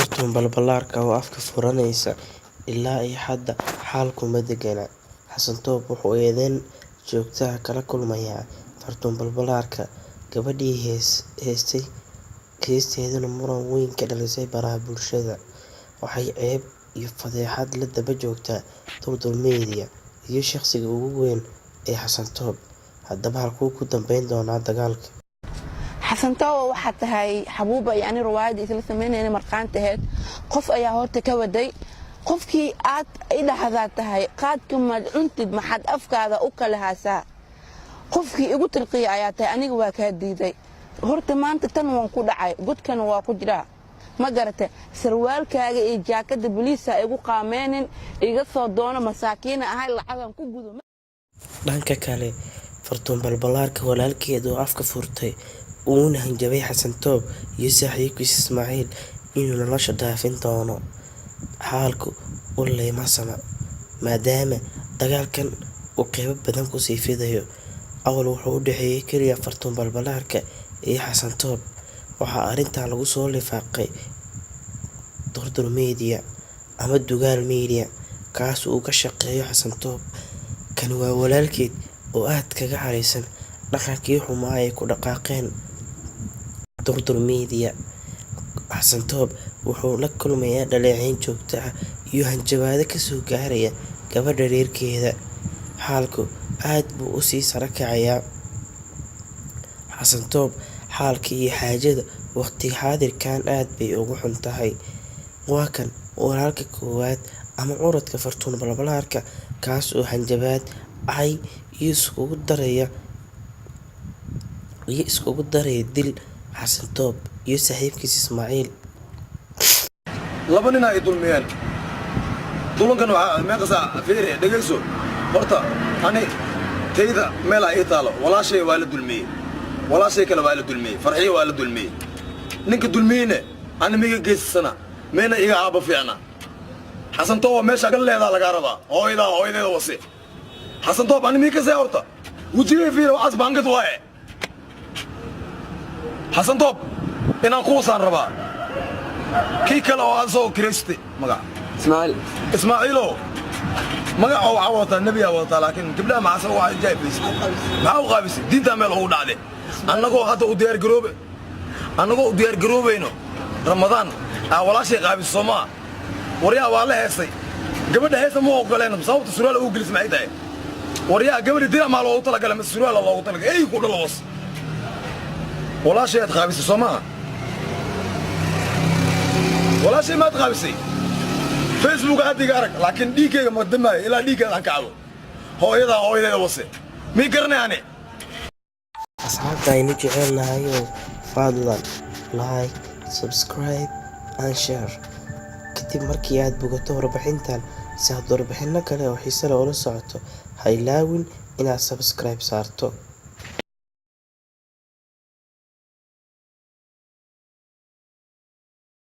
Fartuun balbalaarka oo afka furanaysa ilaa iyo hadda xaalku ma degana. Xasan Toob wuxuu eedayn joogto ah kala kulmayaa Fartuun balbalaarka, gabadhii heesteeduna muran weyn ka dhalisay baraha bulshada. Waxay ceeb iyo fadeexad la daba joogtaa Durdur Media iyo shaqsiga ugu weyn ee Xasan Toob. Haddaba halkuu ku dambeyn doonaa dagaalka? xasan toob waxa tahay xabuuba yani riwaayad isla sameynayna marqaantaheed qof ayaa horta ka waday qofkii aad idhaahdaa tahay qaadka ma cuntid maxad afkaada u kala haasaa qofkii igu tilqiya ayaa tahay aniga waa ka diiday horta maanta tan waan ku dhacay godkana waa ku jiraa ma garata sarwaalkaaga iyo jaakada booliiska igu qaameenin iga soo doono masaakiin ahay lacagan ku gudo. Dhanka kale Fartuun balbalaarka walaalkeed oo afka furtay uuna hanjabay Xasan Toob iyo saaxiibkiisa Ismaaciil inuu nolosha dhaafin doono. Xaalku u leemasama maadaama dagaalkan uu qeybo badan ku sii fidayo. Awal wuxuu u dhaxeeyay kaliya Fartuun balbalaarka iyo Xasan Toob. Waxaa arrintan lagu soo lifaaqay Durdur Media ama Dugaal Media kaas uu ka shaqeeyo Xasan Toob. Kan waa walaalkeed oo aad kaga careysan dhaqankii xumaa ay ku dhaqaaqeen Durdur Media. Xasan Toob wuxuu la kulmayaa dhaleecayn joogto ah iyo hanjabaado ka soo gaaraya gabadha reerkeeda. Xaalku aad buu u sii sare kacayaa. Xasan Toob xaalka iyo xaajada waqti xaadirkan aad bay ugu xun tahay. Waa kan walaalka koowaad ama curadka Fartuun balbalaarka kaas oo hanjabaad ay iskugu daraya dil Xasan Toob iyo saaxiibkiisa Ismaaciil. laba nin ay dulmiyeen dulankan waxa meeqasa fiiri dhageyso horta ani tayda meel ay taalo walaashay waa la dulmiyay walaashay kale waa la dulmiyay farxiyo waa la dulmiyay ninka dulmiyayna ani miga geysana meena iga aaba fiicna Xasan Toob meesha gal leedahay laga rabaa hooyada wasi Xasan Toob ani miga say horta wajigay fiiro asbaangad waaye Xasan Toob inaan ku saan rabaa kii kale oo aan soo kireyste magac Ismaaciilo magac oo waxa nabi wata laakiin gabdhaha ma asan waa jaaybiis maxaa u qaabisay diinta meel ugu dhacday annagoo hadda u diyaar garoobayno Ramadaan walaashay qaabis Soomaa wariyaa waa la heesay gabadha heesa ma ogoleen sababta surwaal uu gelis maxay tahay wariyaa gabadha dira ma loo tala galay surwaal loogu tala galay ay ku dhalawas walaashay qaabis Soomaa walaashay ma qaabisay Facebook adiga arag laakiin dhiigayga ma damay ilaa dhiigga aan kacabo hooyada wasi mi garnaani asxaabta aynu jecelnahay fadlan like subscribe and share kadib markii aad bogato warbixintan si aad warbixino kale oo xiiso leh ula socoto ha ilaawin inaad subscribe saarto.